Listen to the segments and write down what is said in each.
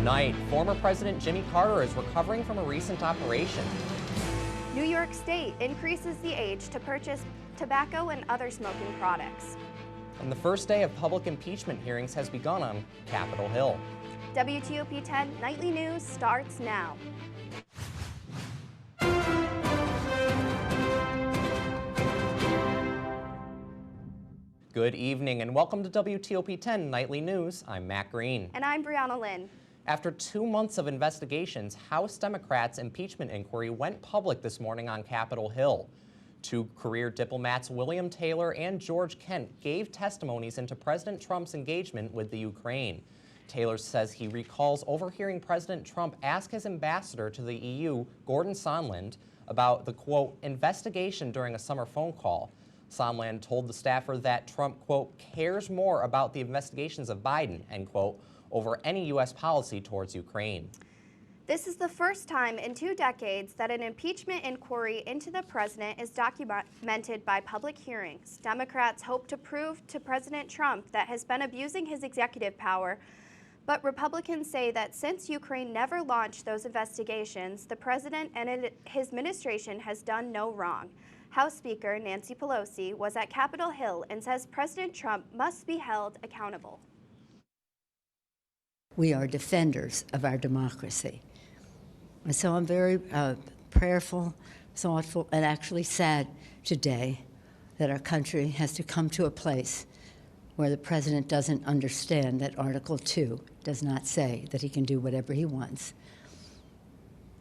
Tonight, former President Jimmy Carter is recovering from a recent operation. New York State increases the age to purchase tobacco and other smoking products. And the first day of public impeachment hearings has begun on Capitol Hill. WTOP 10 Nightly News starts now. Good evening and welcome to WTOP 10 Nightly News. I'm Matt Green. And I'm Brianna Lynn. After 2 months of investigations, House Democrats' impeachment inquiry went public this morning on Capitol Hill. Two career diplomats, William Taylor and George Kent, gave testimonies into President Trump's engagement with the Ukraine. Taylor says he recalls overhearing President Trump ask his ambassador to the EU, Gordon Sondland, about the, quote, investigation during a summer phone call. Sondland told the staffer that Trump, quote, cares more about the investigations of Biden, end quote, over any U.S. policy towards Ukraine. This is the first time in 2 decades that an impeachment inquiry into the president is documented by public hearings. Democrats hope to prove to President Trump that has been abusing his executive power, but Republicans say that since Ukraine never launched those investigations, the president and his administration has done no wrong. House Speaker Nancy Pelosi was at Capitol Hill and says President Trump must be held accountable. We are defenders of our democracy. And so I'm very prayerful, thoughtful, and actually sad today that our country has to come to a place where the president doesn't understand that Article 2 does not say that he can do whatever he wants,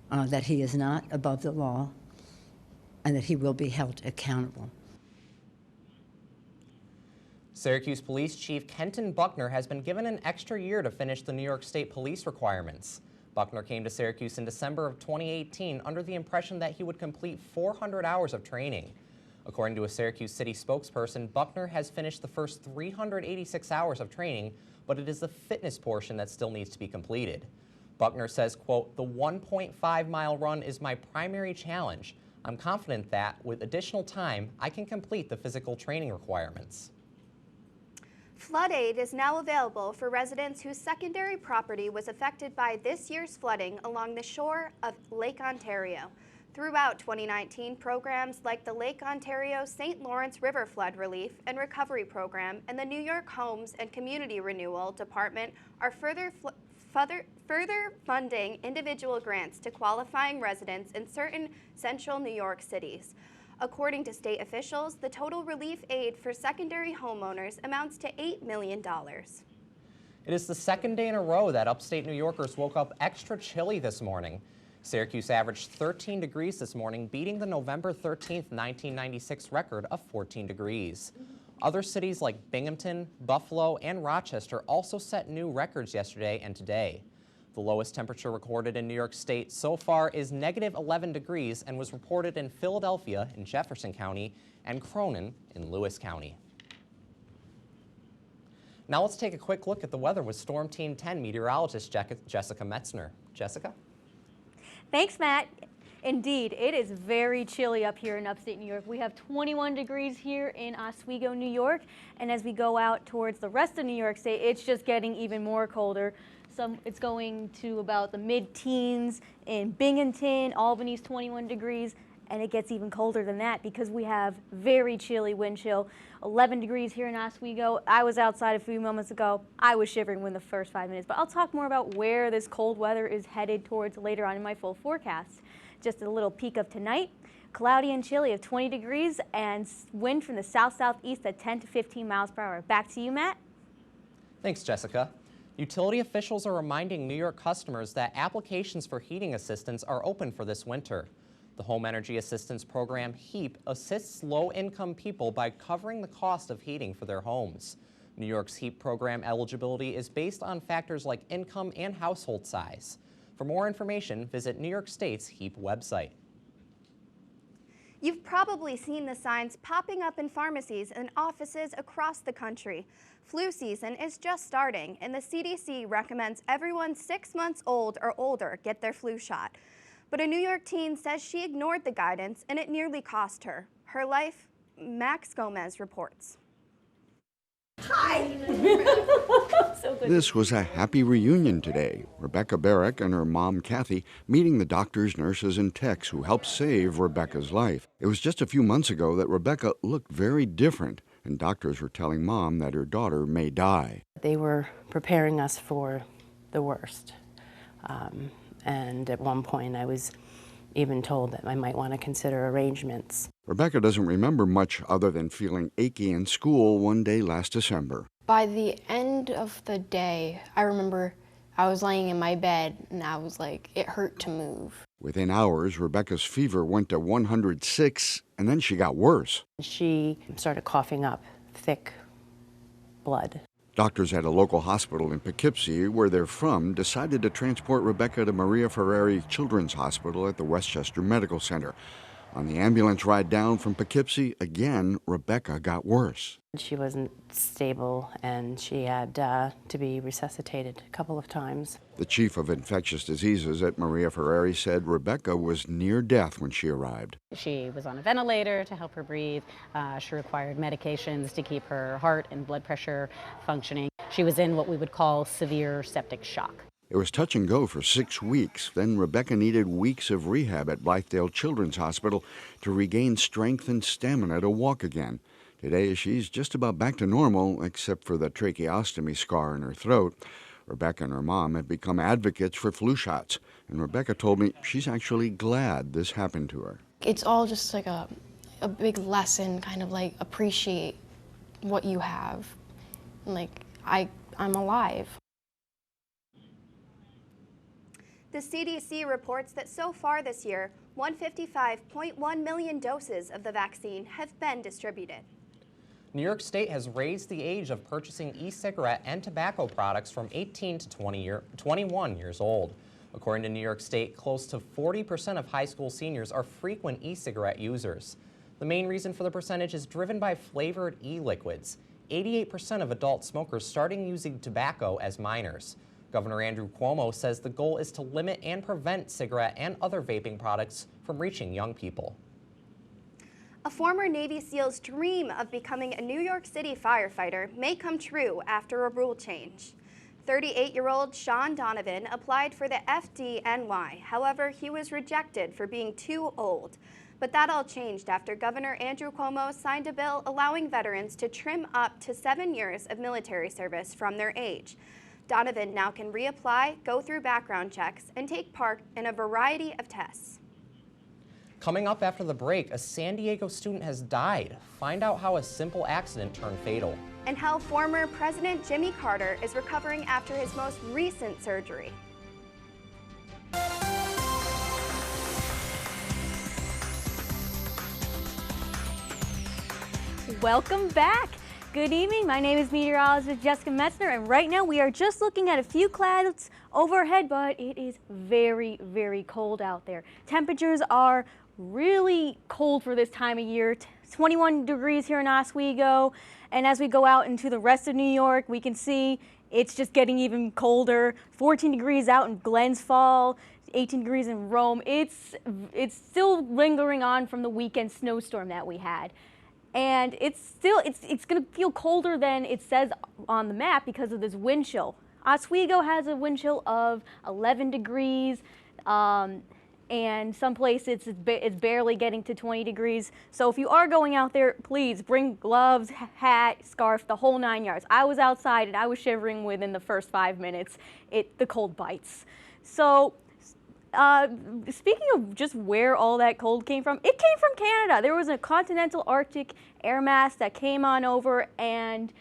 that he is not above the law, and that he will be held accountable. Syracuse Police Chief Kenton Buckner has been given an extra year to finish the New York State police requirements. Buckner came to Syracuse in December of 2018 under the impression that he would complete 400 hours of training. According to a Syracuse City spokesperson, Buckner has finished the first 386 hours of training, but it is the fitness portion that still needs to be completed. Buckner says, quote, the 1.5-mile run is my primary challenge. I'm confident that, with additional time, I can complete the physical training requirements. Flood aid is now available for residents whose secondary property was affected by this year's flooding along the shore of Lake Ontario. Throughout 2019, programs like the Lake Ontario St. Lawrence River Flood Relief and Recovery Program and the New York Homes and Community Renewal Department are further funding individual grants to qualifying residents in certain central New York cities. According to state officials, the total relief aid for secondary homeowners amounts to $8 million. It is the second day in a row that upstate New Yorkers woke up extra chilly this morning. Syracuse averaged 13 degrees this morning, beating the November 13th, 1996 record of 14 degrees. Other cities like Binghamton, Buffalo, and Rochester also set new records yesterday and today. The lowest temperature recorded in New York State so far is negative 11 degrees and was reported in Philadelphia in Jefferson County and Cronin in Lewis County. Now let's take a quick look at the weather with Storm Team 10 meteorologist Jessica Metzner. Jessica? Thanks, Matt. Indeed, it is very chilly up here in upstate New York. We have 21 degrees here in Oswego, New York, and as we go out towards the rest of New York State, it's just getting even more colder. It's going to about the mid-teens in Binghamton, Albany's 21 degrees, and it gets even colder than that because we have very chilly wind chill. 11 degrees here in Oswego. I was outside a few moments ago. I was shivering within the first 5 minutes, but I'll talk more about where this cold weather is headed towards later on in my full forecast. Just a little peek of tonight. Cloudy and chilly of 20 degrees and wind from the south-southeast at 10 to 15 miles per hour. Back to you, Matt. Thanks, Jessica. Utility officials are reminding New York customers that applications for heating assistance are open for this winter. The Home Energy Assistance Program, HEAP, assists low-income people by covering the cost of heating for their homes. New York's HEAP program eligibility is based on factors like income and household size. For more information, visit New York State's HEAP website. You've probably seen the signs popping up in pharmacies and offices across the country. Flu season is just starting, and the CDC recommends everyone 6 months old or older get their flu shot. But a New York teen says she ignored the guidance and it nearly cost her her life. Max Gomez reports. So good. This was a happy reunion today. Rebecca Barrick and her mom, Kathy, meeting the doctors, nurses, and techs who helped save Rebecca's life. It was just a few months ago that Rebecca looked very different, and doctors were telling Mom that her daughter may die. They were preparing us for the worst. And at one point I was even told that I might want to consider arrangements. Rebecca doesn't remember much other than feeling achy in school one day last December. By the end of the day, I remember I was laying in my bed and I was like, it hurt to move. Within hours, Rebecca's fever went to 106, and then she got worse. She started coughing up thick blood. Doctors at a local hospital in Poughkeepsie, where they're from, decided to transport Rebecca to Maria Ferrari Children's Hospital at the Westchester Medical Center. On the ambulance ride down from Poughkeepsie, again, Rebecca got worse. She wasn't stable and she had to be resuscitated a couple of times. The chief of infectious diseases at Maria Ferrari said Rebecca was near death when she arrived. She was on a ventilator to help her breathe. She required medications to keep her heart and blood pressure functioning. She was in what we would call severe septic shock. It was touch and go for 6 weeks. Then Rebecca needed weeks of rehab at Blythedale Children's Hospital to regain strength and stamina to walk again. Today, she's just about back to normal, except for the tracheostomy scar in her throat. Rebecca and her mom have become advocates for flu shots, and Rebecca told me she's actually glad this happened to her. It's all just like a big lesson, kind of like appreciate what you have. Like, I'm alive. The CDC reports that so far this year, 155.1 million doses of the vaccine have been distributed. New York State has raised the age of purchasing e-cigarette and tobacco products from 18 to 21 years old. According to New York State, close to 40% of high school seniors are frequent e-cigarette users. The main reason for the percentage is driven by flavored e-liquids. 88% of adult smokers starting using tobacco as minors. Governor Andrew Cuomo says the goal is to limit and prevent cigarette and other vaping products from reaching young people. A former Navy SEAL's dream of becoming a New York City firefighter may come true after a rule change. 38-year-old Sean Donovan applied for the FDNY. However, he was rejected for being too old. But that all changed after Governor Andrew Cuomo signed a bill allowing veterans to trim up to 7 years of military service from their age. Donovan now can reapply, go through background checks, and take part in a variety of tests. Coming up after the break, a San Diego student has died. Find out how a simple accident turned fatal. And how former President Jimmy Carter is recovering after his most recent surgery. Welcome back. Good evening. My name is meteorologist Jessica Metzner, and right now we are just looking at a few clouds overhead, but it is very, very cold out there. Temperatures are really cold for this time of year. 21 degrees here in Oswego, and as we go out into the rest of New York, we can see it's just getting even colder. 14 degrees out in Glens Falls, 18 degrees in Rome. It's still lingering on from the weekend snowstorm that we had. And it's going to feel colder than it says on the map because of this wind chill. Oswego has a wind chill of 11 degrees, and some places it's barely getting to 20 degrees. So if you are going out there, please bring gloves, hat, scarf, the whole 9 yards. I was outside and I was shivering within the first 5 minutes. The cold bites. So speaking of just where all that cold came from, it came from Canada. There was a continental Arctic air mass that came on over, and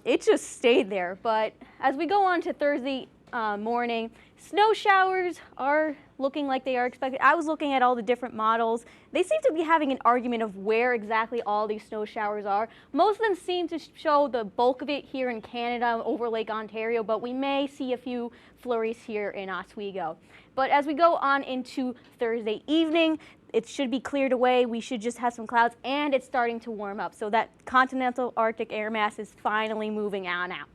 it just stayed there. But as we go on to Thursday morning, snow showers are looking like they are expected. I was looking at all the different models. They seem to be having an argument of where exactly all these snow showers are. Most of them seem to show the bulk of it here in Canada over Lake Ontario, but we may see a few flurries here in Oswego. But as we go on into Thursday evening, it should be cleared away. We should just have some clouds, and it's starting to warm up. So that continental Arctic air mass is finally moving on out.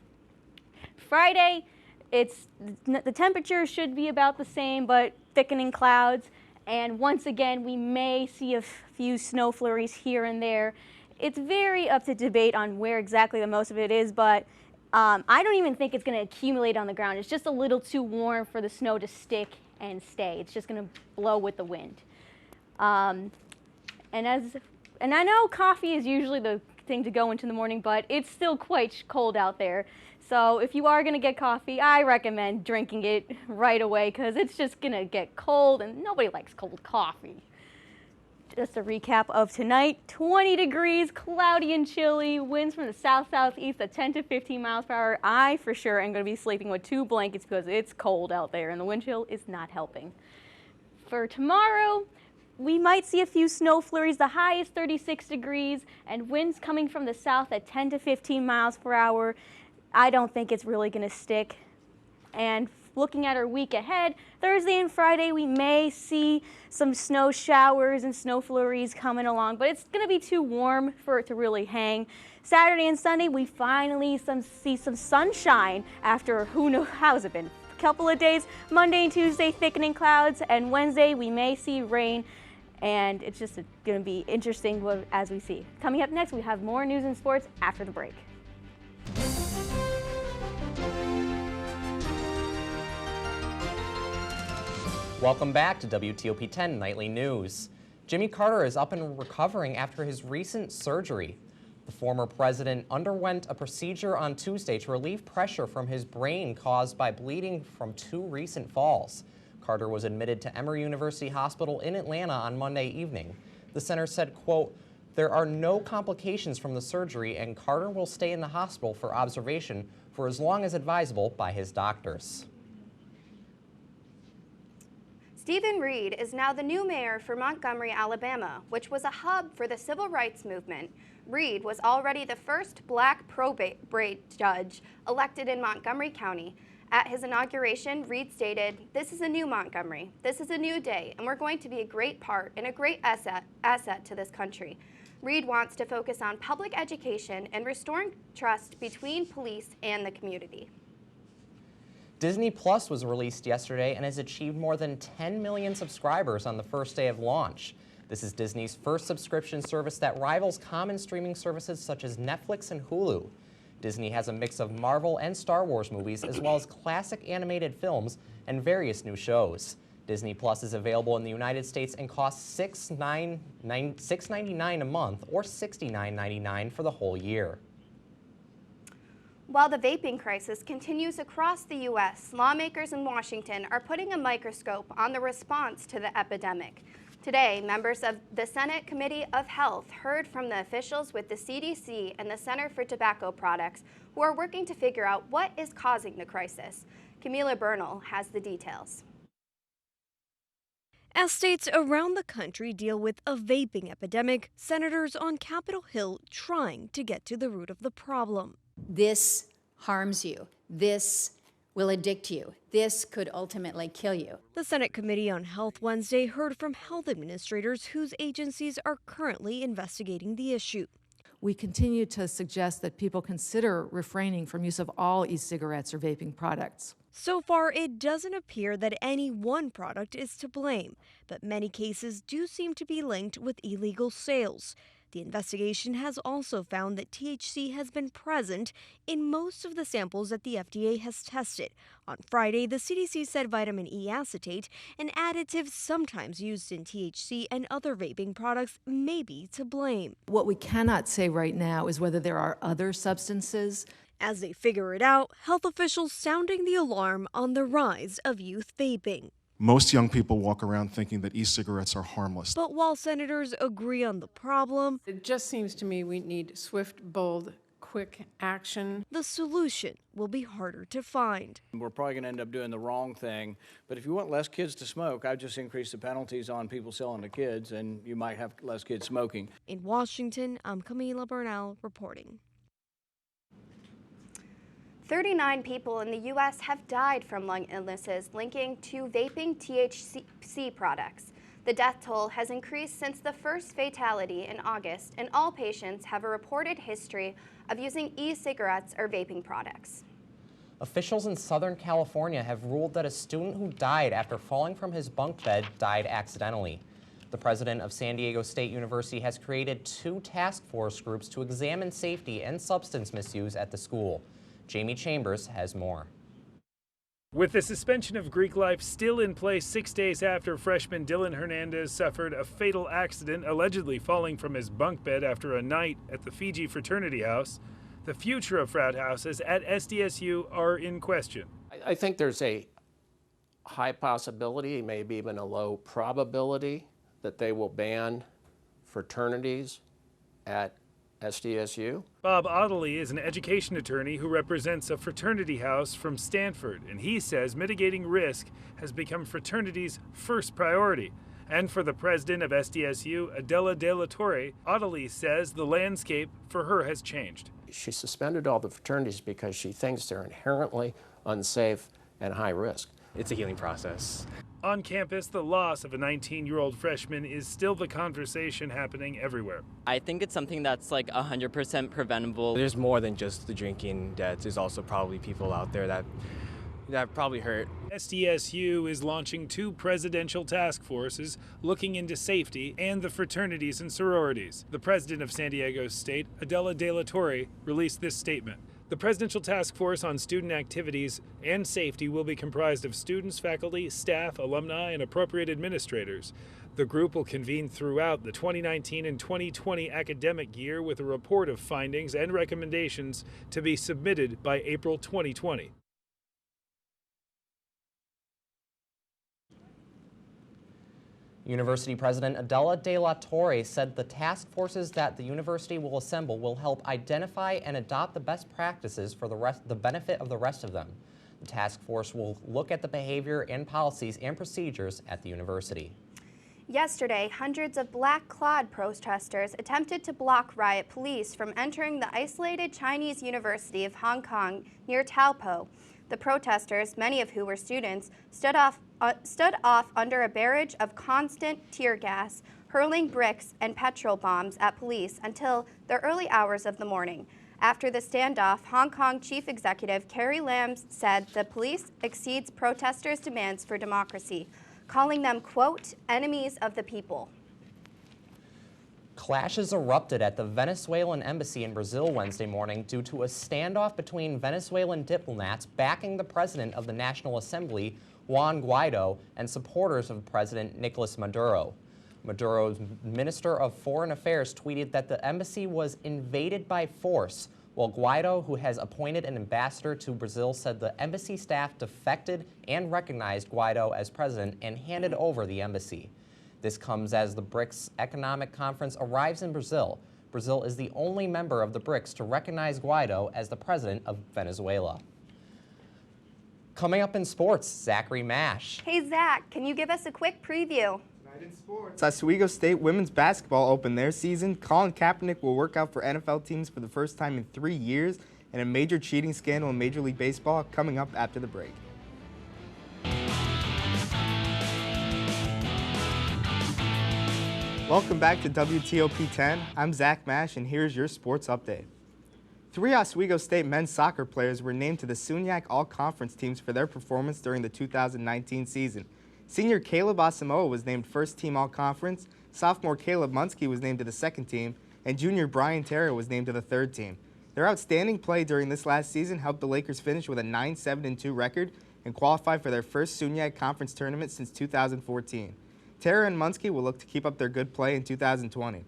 Friday, the temperature should be about the same, but thickening clouds. And once again, we may see a few snow flurries here and there. It's very up to debate on where exactly the most of it is, but I don't even think it's going to accumulate on the ground. It's just a little too warm for the snow to stick and stay. It's just going to blow with the wind. And I know coffee is usually the thing to go into the morning, but it's still quite cold out there. So if you are going to get coffee, I recommend drinking it right away because it's just going to get cold and nobody likes cold coffee. Just a recap of tonight, 20 degrees, cloudy and chilly, winds from the south-southeast at 10 to 15 miles per hour. I for sure am going to be sleeping with 2 blankets because it's cold out there and the wind chill is not helping. For tomorrow, we might see a few snow flurries. The high is 36 degrees and winds coming from the south at 10 to 15 miles per hour. I don't think it's really going to stick. And looking at our week ahead, Thursday and Friday, we may see some snow showers and snow flurries coming along, but it's going to be too warm for it to really hang. Saturday and Sunday, we finally see some sunshine after who knows how has it been? A couple of days. Monday and Tuesday, thickening clouds, and Wednesday, we may see rain. And it's just going to be interesting as we see. Coming up next, we have more news and sports after the break. Welcome back to WTOP 10 Nightly News. Jimmy Carter is up and recovering after his recent surgery. The former president underwent a procedure on Tuesday to relieve pressure from his brain caused by bleeding from 2 recent falls. Carter was admitted to Emory University Hospital in Atlanta on Monday evening. The center said, quote, "There are no complications from the surgery and Carter will stay in the hospital for observation for as long as advisable by his doctors." Stephen Reed is now the new mayor for Montgomery, Alabama, which was a hub for the civil rights movement. Reed was already the first black probate judge elected in Montgomery County. At his inauguration, Reed stated, "This is a new Montgomery. This is a new day, and we're going to be a great part and a great asset to this country." Reed wants to focus on public education and restoring trust between police and the community. Disney Plus was released yesterday and has achieved more than 10 million subscribers on the first day of launch. This is Disney's first subscription service that rivals common streaming services such as Netflix and Hulu. Disney has a mix of Marvel and Star Wars movies, as well as classic animated films and various new shows. Disney Plus is available in the United States and costs $6.99 a month or $69.99 for the whole year. While the vaping crisis continues across the U.S., lawmakers in Washington are putting a microscope on the response to the epidemic. Today, members of the Senate Committee of Health heard from the officials with the CDC and the Center for Tobacco Products who are working to figure out what is causing the crisis. Camila Bernal has the details. As states around the country deal with a vaping epidemic, senators on Capitol Hill trying to get to the root of the problem. This harms you. This will addict you. This could ultimately kill you. The Senate Committee on Health Wednesday heard from health administrators whose agencies are currently investigating the issue. We continue to suggest that people consider refraining from use of all e-cigarettes or vaping products. So far, it doesn't appear that any one product is to blame, but many cases do seem to be linked with illegal sales. The investigation has also found that THC has been present in most of the samples that the FDA has tested. On Friday, the CDC said vitamin E acetate, an additive sometimes used in THC and other vaping products, may be to blame. What we cannot say right now is whether there are other substances. As they figure it out, health officials sounding the alarm on the rise of youth vaping. Most young people walk around thinking that e-cigarettes are harmless. But while senators agree on the problem, it just seems to me we need swift, bold, quick action. The solution will be harder to find. We're probably going to end up doing the wrong thing, but if you want less kids to smoke, I'd just increase the penalties on people selling to kids, and you might have less kids smoking. In Washington, I'm Camila Bernal reporting. 39 people in the U.S. have died from lung illnesses linking to vaping THC products. The death toll has increased since the first fatality in August, and all patients have a reported history of using e-cigarettes or vaping products. Officials in Southern California have ruled that a student who died after falling from his bunk bed died accidentally. The president of San Diego State University has created 2 task force groups to examine safety and substance misuse at the school. Jamie Chambers has more. With the suspension of Greek life still in place 6 days after freshman Dylan Hernandez suffered a fatal accident, allegedly falling from his bunk bed after a night at the Fiji Fraternity House, the future of frat houses at SDSU are in question. I think there's a high possibility, maybe even a low probability, that they will ban fraternities at SDSU. Bob Ottley is an education attorney who represents a fraternity house from Stanford, and he says mitigating risk has become fraternities' first priority. And for the president of SDSU, Adela De La Torre, Ottley says the landscape for her has changed. She suspended all the fraternities because she thinks they're inherently unsafe and high risk. It's a healing process. On campus, the loss of a 19-year-old freshman is still the conversation happening everywhere. I think it's something that's like 100% preventable. There's more than just the drinking deaths. There's also probably people out there that probably hurt. SDSU is launching 2 presidential task forces looking into safety and the fraternities and sororities. The president of San Diego State, Adela De La Torre, released this statement. The Presidential Task Force on Student Activities and Safety will be comprised of students, faculty, staff, alumni, and appropriate administrators. The group will convene throughout the 2019 and 2020 academic year with a report of findings and recommendations to be submitted by April 2020. University President Adela De La Torre said the task forces that the university will assemble will help identify and adopt the best practices for the benefit of the rest of them. The task force will look at the behavior and policies and procedures at the university. Yesterday, hundreds of Black Clod protesters attempted to block riot police from entering the isolated Chinese University of Hong Kong near Taupo. The protesters, many of who were students, stood off under a barrage of constant tear gas, hurling bricks and petrol bombs at police until the early hours of the morning. After the standoff, Hong Kong Chief Executive Carrie Lam said the police exceeds protesters' demands for democracy, calling them, quote, enemies of the people. Clashes erupted at the Venezuelan embassy in Brazil Wednesday morning due to a standoff between Venezuelan diplomats backing the president of the National Assembly, Juan Guaido, and supporters of President Nicolas Maduro. Maduro's Minister of Foreign Affairs tweeted that the embassy was invaded by force, while Guaido, who has appointed an ambassador to Brazil, said the embassy staff defected and recognized Guaido as president and handed over the embassy. This comes as the BRICS Economic Conference arrives in Brazil. Brazil is the only member of the BRICS to recognize Guaido as the president of Venezuela. Coming up in sports, Zachary Mash. Hey, Zach, can you give us a quick preview? Tonight in sports, Oswego State women's basketball opened their season. Colin Kaepernick will work out for NFL teams for the first time in 3 years, and a major cheating scandal in Major League Baseball coming up after the break. Welcome back to WTOP 10. I'm Zach Mash, and here's your sports update. 3 Oswego State men's soccer players were named to the SUNYAC All-Conference teams for their performance during the 2019 season. Senior Caleb Asamoah was named first team All-Conference, sophomore Caleb Munsky was named to the second team, and junior Brian Terra was named to the third team. Their outstanding play during this last season helped the Lakers finish with a 9-7-2 record and qualify for their first SUNYAC Conference tournament since 2014. Terra and Munsky will look to keep up their good play in 2020.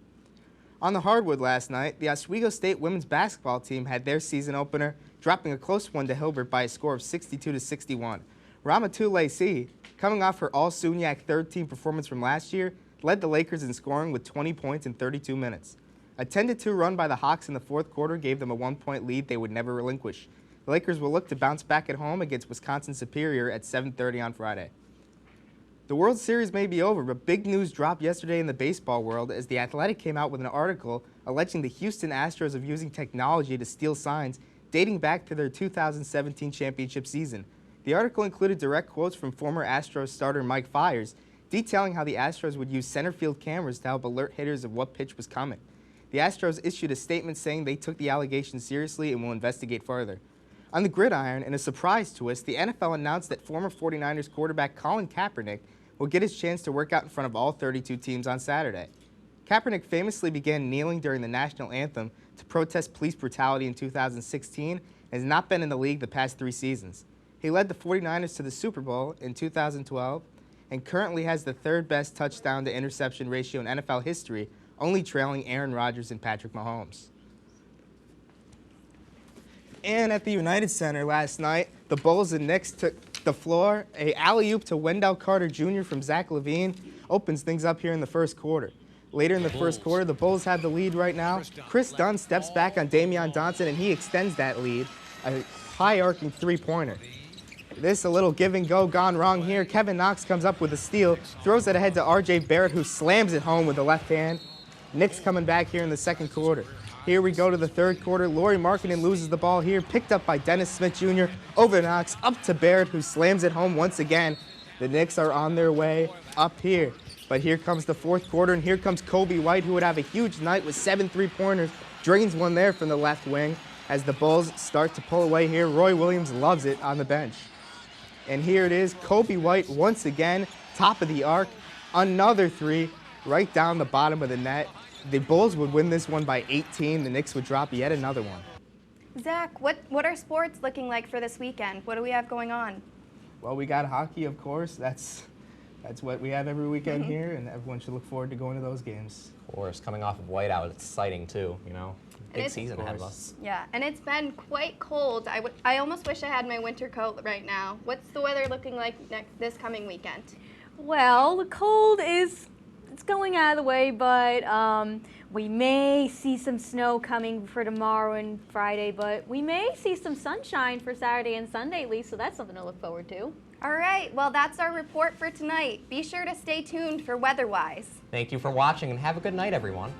On the hardwood last night, the Oswego State women's basketball team had their season opener, dropping a close one to Hilbert by a score of 62-61. Ramatule C, coming off her all-SUNYAC third-team performance from last year, led the Lakers in scoring with 20 points in 32 minutes. A 10-2 run by the Hawks in the fourth quarter gave them a 1-point lead they would never relinquish. The Lakers will look to bounce back at home against Wisconsin Superior at 7:30 on Friday. The World Series may be over, but big news dropped yesterday in the baseball world as The Athletic came out with an article alleging the Houston Astros of using technology to steal signs dating back to their 2017 championship season. The article included direct quotes from former Astros starter Mike Fiers, detailing how the Astros would use center field cameras to help alert hitters of what pitch was coming. The Astros issued a statement saying they took the allegations seriously and will investigate further. On the gridiron, in a surprise twist, the NFL announced that former 49ers quarterback Colin Kaepernick will get his chance to work out in front of all 32 teams on Saturday. Kaepernick famously began kneeling during the national anthem to protest police brutality in 2016 and has not been in the league the past 3 seasons. He led the 49ers to the Super Bowl in 2012 and currently has the 3rd best touchdown to interception ratio in NFL history, only trailing Aaron Rodgers and Patrick Mahomes. And at the United Center last night, the Bulls and Knicks took the floor. A alley-oop to Wendell Carter Jr. from Zach LaVine opens things up here in the first quarter. Later in the first quarter, the Bulls have the lead right now. Chris Dunn steps back on Damian Johnson, and he extends that lead, a high-arcing three-pointer. This a little give and go gone wrong here. Kevin Knox comes up with a steal, throws it ahead to R.J. Barrett, who slams it home with the left hand. Knicks coming back here in the second quarter. Here we go to the third quarter. Lauri Markkanen loses the ball here, picked up by Dennis Smith Jr. Over Knox, up to Barrett, who slams it home once again. The Knicks are on their way up here. But here comes the fourth quarter, and here comes Kobe White, who would have a huge night with 7 3-pointers. Drains one there from the left wing. As the Bulls start to pull away here, Roy Williams loves it on the bench. And here it is, Kobe White once again, top of the arc. Another 3 right down the bottom of the net. The Bulls would win this one by 18. The Knicks would drop yet another one. Zach, what are sports looking like for this weekend? What do we have going on? Well, we got hockey, of course. That's what we have every weekend here, and everyone should look forward to going to those games. Of course, coming off of whiteout, it's exciting too, you know. Big season ahead of us. Yeah, and it's been quite cold. I almost wish I had my winter coat right now. What's the weather looking like this coming weekend? Well, the cold it's going out of the way, but we may see some snow coming for tomorrow and Friday, but we may see some sunshine for Saturday and Sunday at least, so that's something to look forward to. All right, well, that's our report for tonight. Be sure to stay tuned for WeatherWise. Thank you for watching and have a good night, everyone.